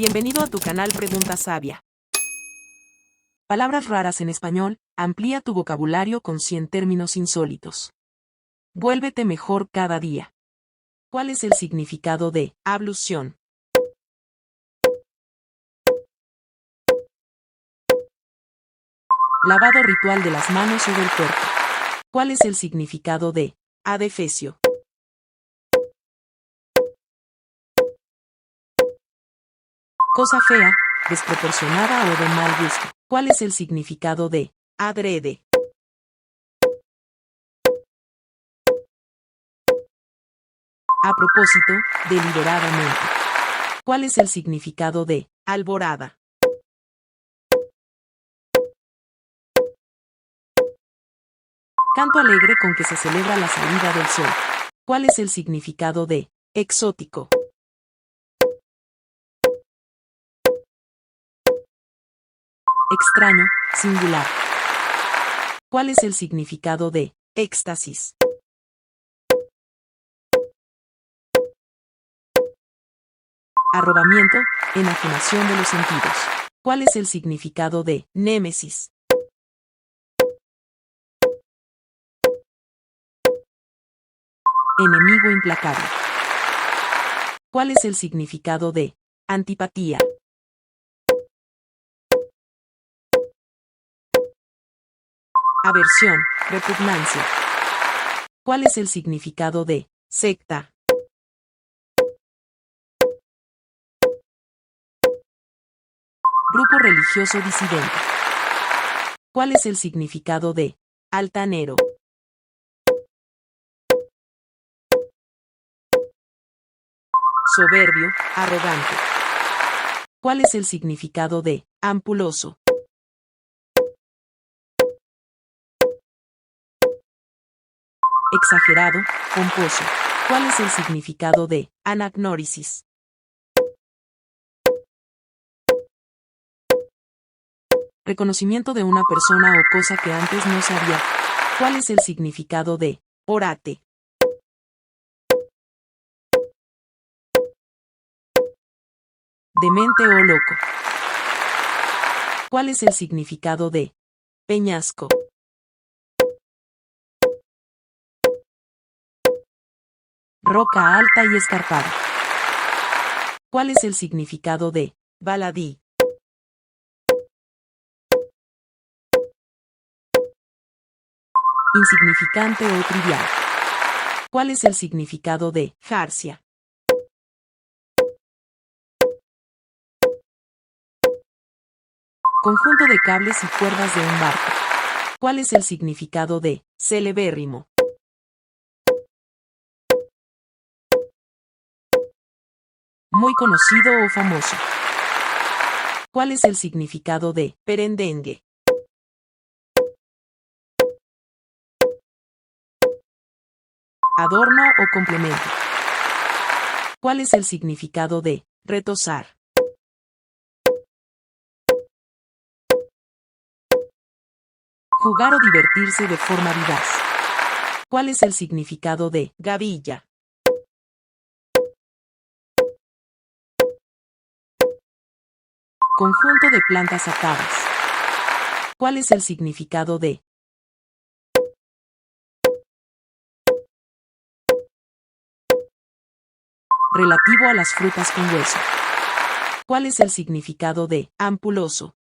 Bienvenido a tu canal Pregunta Sabia. Palabras raras en español, amplía tu vocabulario con 100 términos insólitos. Vuélvete mejor cada día. ¿Cuál es el significado de ablución? Lavado ritual de las manos o del cuerpo. ¿Cuál es el significado de adefesio? Cosa fea, desproporcionada o de mal gusto. ¿Cuál es el significado de adrede? A propósito, deliberadamente. ¿Cuál es el significado de alborada? Canto alegre con que se celebra la salida del sol. ¿Cuál es el significado de exótico? Extraño, singular. ¿Cuál es el significado de éxtasis? Arrobamiento, enajenación de los sentidos. ¿Cuál es el significado de némesis? Enemigo implacable. ¿Cuál es el significado de antipatía? Aversión, repugnancia. ¿Cuál es el significado de secta? Grupo religioso disidente. ¿Cuál es el significado de altanero? Soberbio, arrogante. ¿Cuál es el significado de ampuloso? Exagerado, pomposo. ¿Cuál es el significado de anagnórisis? Reconocimiento de una persona o cosa que antes no sabía. ¿Cuál es el significado de orate? Demente o loco. ¿Cuál es el significado de peñasco? Roca alta y escarpada. ¿Cuál es el significado de baladí? Insignificante o trivial. ¿Cuál es el significado de jarcia? Conjunto de cables y cuerdas de un barco. ¿Cuál es el significado de celebérrimo? Muy conocido o famoso. ¿Cuál es el significado de perendengue? Adorno o complemento. ¿Cuál es el significado de retosar? Jugar o divertirse de forma vivaz. ¿Cuál es el significado de gavilla? Conjunto de plantas atadas. ¿Cuál es el significado de relativo a las frutas con hueso? ¿Cuál es el significado de ampuloso?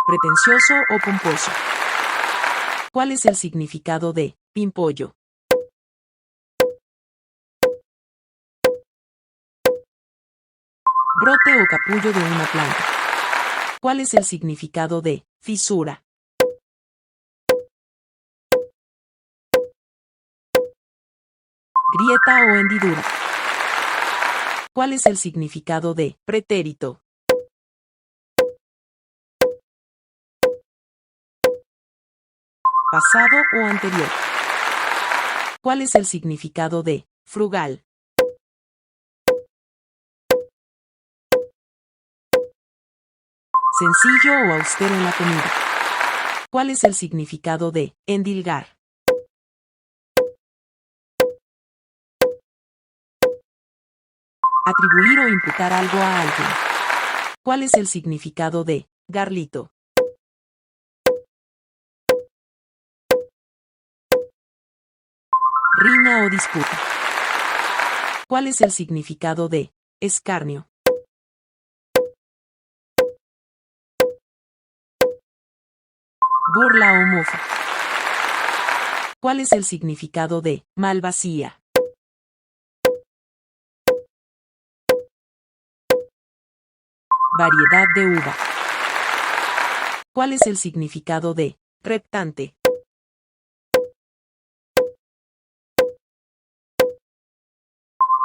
Pretencioso o pomposo. ¿Cuál es el significado de pimpollo? Brote o capullo de una planta. ¿Cuál es el significado de fisura? Grieta o hendidura. ¿Cuál es el significado de pretérito? Pasado o anterior. ¿Cuál es el significado de frugal? Sencillo o austero en la comida. ¿Cuál es el significado de endilgar? Atribuir o imputar algo a alguien. ¿Cuál es el significado de garlito? Riña o disputa. ¿Cuál es el significado de escarnio? Burla o mofa. ¿Cuál es el significado de malvasía? Variedad de uva. ¿Cuál es el significado de reptante?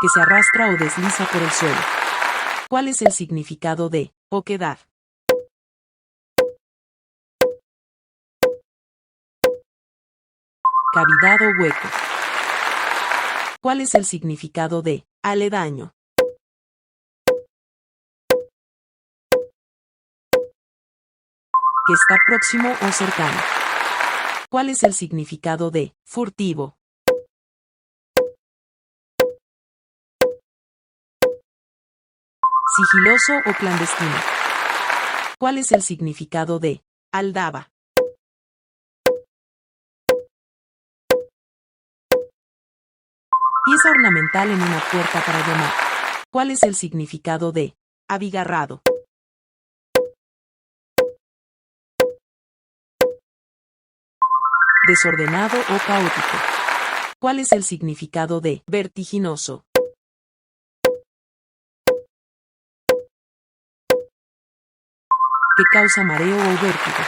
Que se arrastra o desliza por el suelo. ¿Cuál es el significado de oquedad? Cavidad o hueco. ¿Cuál es el significado de aledaño? Que está próximo o cercano. ¿Cuál es el significado de furtivo? Sigiloso o clandestino. ¿Cuál es el significado de aldaba? Pieza ornamental en una puerta para llamar. ¿Cuál es el significado de abigarrado? Desordenado o caótico. ¿Cuál es el significado de vertiginoso? Que causa mareo o vértigo.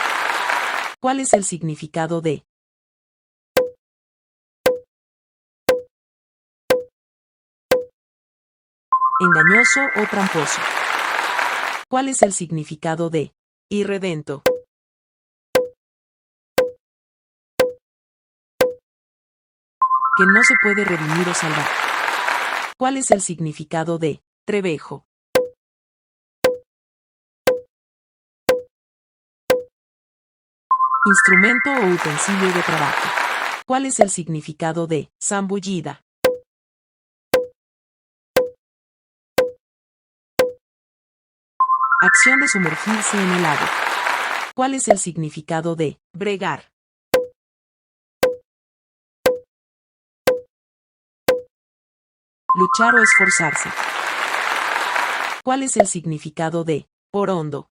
¿Cuál es el significado de engañoso o tramposo? ¿Cuál es el significado de irredento? Que no se puede redimir o salvar. ¿Cuál es el significado de trebejo? Instrumento o utensilio de trabajo. ¿Cuál es el significado de zambullida? Acción de sumergirse en el agua. ¿Cuál es el significado de bregar? Luchar o esforzarse. ¿Cuál es el significado de porondo?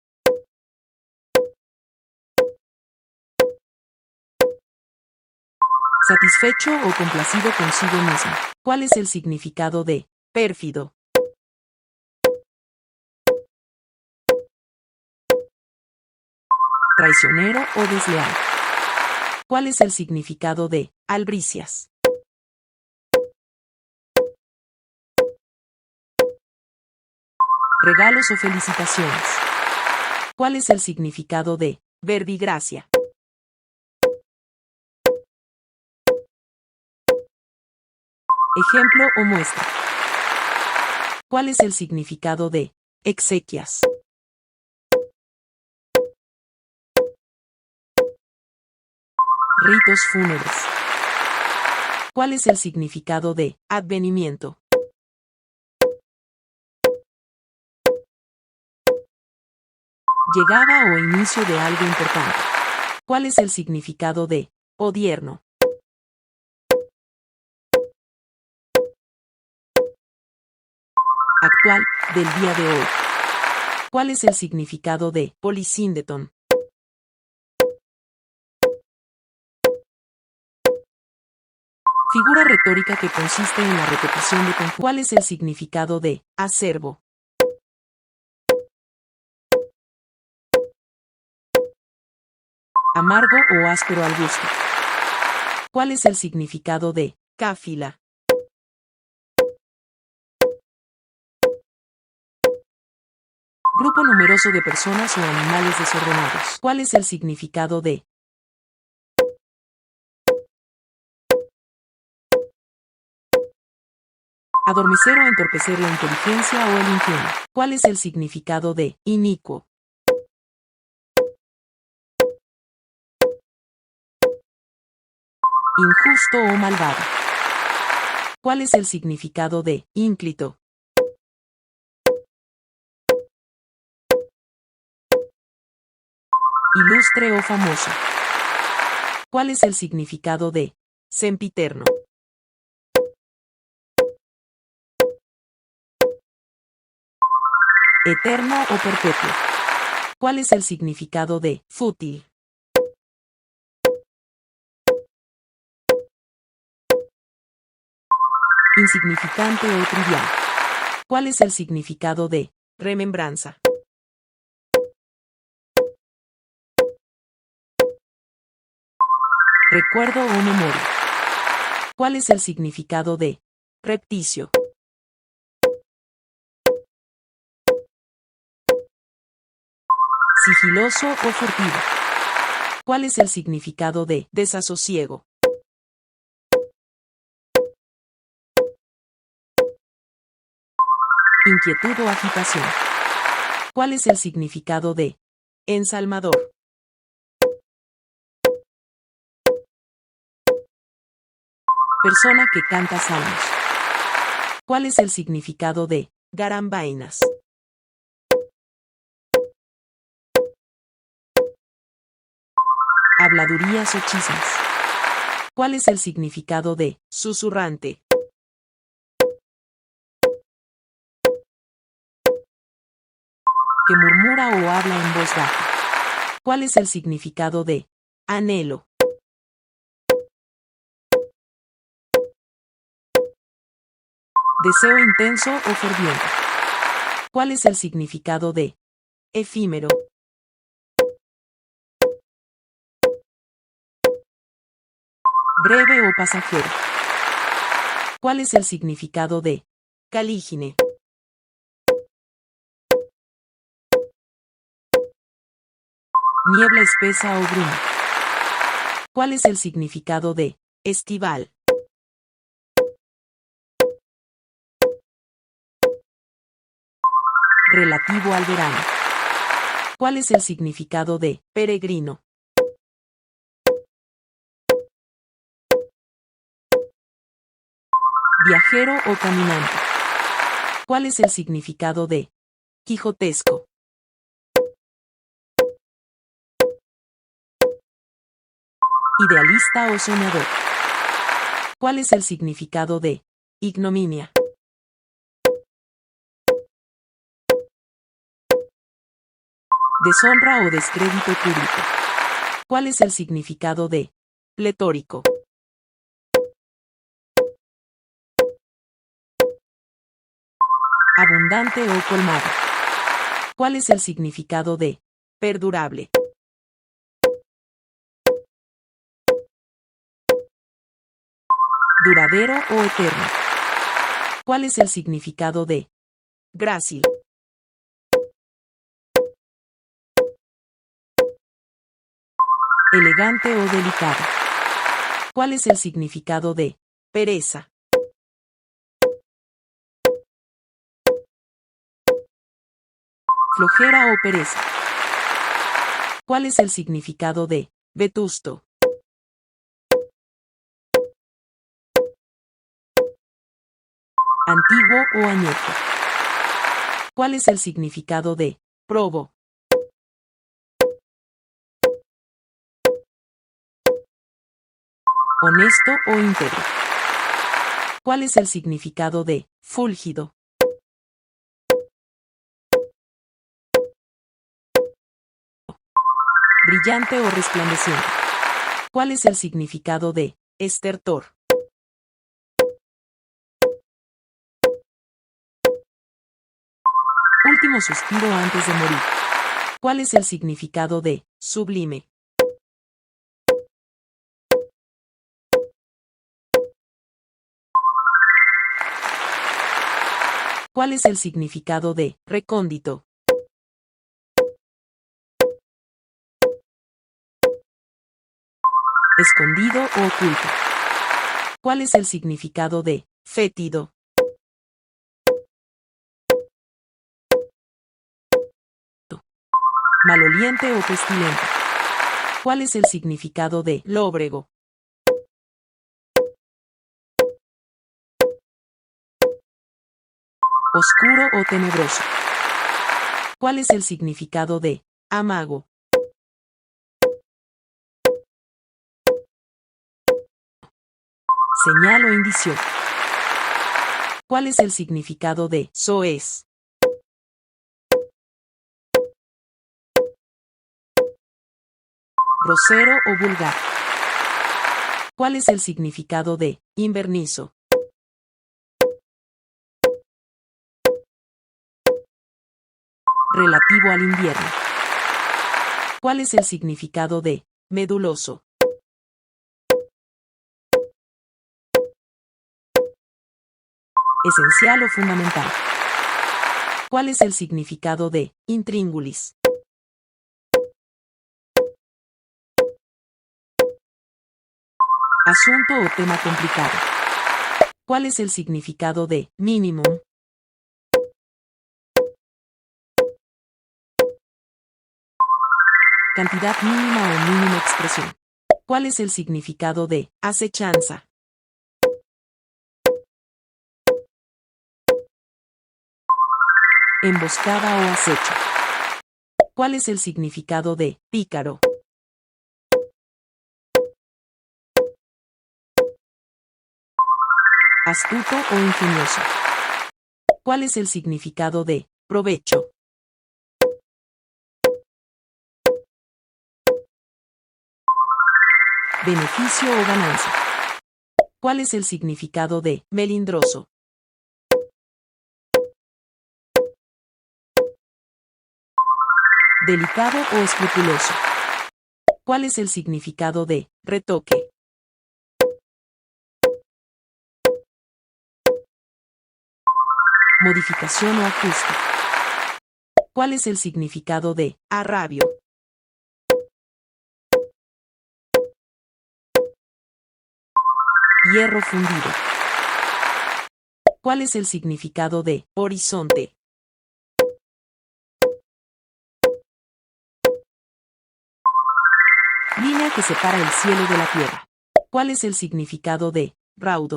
Satisfecho o complacido consigo mismo. ¿Cuál es el significado de pérfido? Traicionero o desleal. ¿Cuál es el significado de albricias? Regalos o felicitaciones. ¿Cuál es el significado de verbigracia? Ejemplo o muestra. ¿Cuál es el significado de exequias? Ritos fúnebres. ¿Cuál es el significado de advenimiento? Llegada o inicio de algo importante. ¿Cuál es el significado de odierno? Actual, del día de hoy. ¿Cuál es el significado de polisíndeton? Figura retórica que consiste en la repetición de conjuntos. ¿Cuál es el significado de acervo? Amargo o áspero al gusto. ¿Cuál es el significado de cáfila? Grupo numeroso de personas o animales desordenados. ¿Cuál es el significado de adormecer o entorpecer la inteligencia o el ingenio? ¿Cuál es el significado de inicuo? Injusto o malvado. ¿Cuál es el significado de ínclito? Ilustre o famoso. ¿Cuál es el significado de sempiterno? Eterno o perpetuo. ¿Cuál es el significado de fútil? Insignificante o trivial. ¿Cuál es el significado de remembranza? Recuerdo o memoria. ¿Cuál es el significado de repticio? Sigiloso o furtivo. ¿Cuál es el significado de desasosiego? Inquietud o agitación. ¿Cuál es el significado de ensalmador? Persona que canta salmos. ¿Cuál es el significado de garambainas? Habladurías o chismes. ¿Cuál es el significado de susurrante? Que murmura o habla en voz baja. ¿Cuál es el significado de anhelo? Deseo intenso o ferviente. ¿Cuál es el significado de efímero? Breve o pasajero. ¿Cuál es el significado de calígine? Niebla espesa o bruma. ¿Cuál es el significado de estival? Relativo al verano. ¿Cuál es el significado de peregrino? Viajero o caminante. ¿Cuál es el significado de quijotesco? Idealista o soñador. ¿Cuál es el significado de ignominia? Deshonra o descrédito público. ¿Cuál es el significado de pletórico? Abundante o colmado. ¿Cuál es el significado de perdurable? Duradero o eterno. ¿Cuál es el significado de grácil? Elegante o delicado. ¿Cuál es el significado de pereza? Flojera o pereza. ¿Cuál es el significado de vetusto? Antiguo o añejo. ¿Cuál es el significado de probo? Honesto o íntegro. ¿Cuál es el significado de fúlgido? Brillante o resplandeciente. ¿Cuál es el significado de estertor? Último suspiro antes de morir. ¿Cuál es el significado de sublime? ¿Cuál es el significado de recóndito? Escondido o oculto. ¿Cuál es el significado de fétido? Maloliente o pestilente. ¿Cuál es el significado de lóbrego? Oscuro o tenebroso. ¿Cuál es el significado de amago? Señal o indicio. ¿Cuál es el significado de soez? Grosero o vulgar. ¿Cuál es el significado de invernizo? Relativo al invierno. ¿Cuál es el significado de meduloso? Esencial o fundamental. ¿Cuál es el significado de intríngulis? Asunto o tema complicado. ¿Cuál es el significado de minimum? Cantidad mínima o mínima expresión. ¿Cuál es el significado de acechanza? Emboscada o acecho. ¿Cuál es el significado de pícaro? Astuto o ingenioso. ¿Cuál es el significado de provecho? Beneficio o ganancia. ¿Cuál es el significado de melindroso? Delicado o escrupuloso. ¿Cuál es el significado de retoque? Modificación o ajuste. ¿Cuál es el significado de arrabio? Hierro fundido. ¿Cuál es el significado de horizonte? Línea que separa el cielo de la tierra. ¿Cuál es el significado de raudo?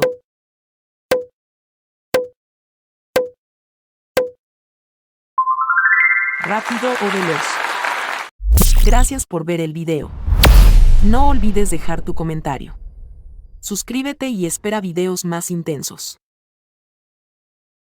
Rápido o veloz. Gracias por ver el video. No olvides dejar tu comentario. Suscríbete y espera videos más intensos.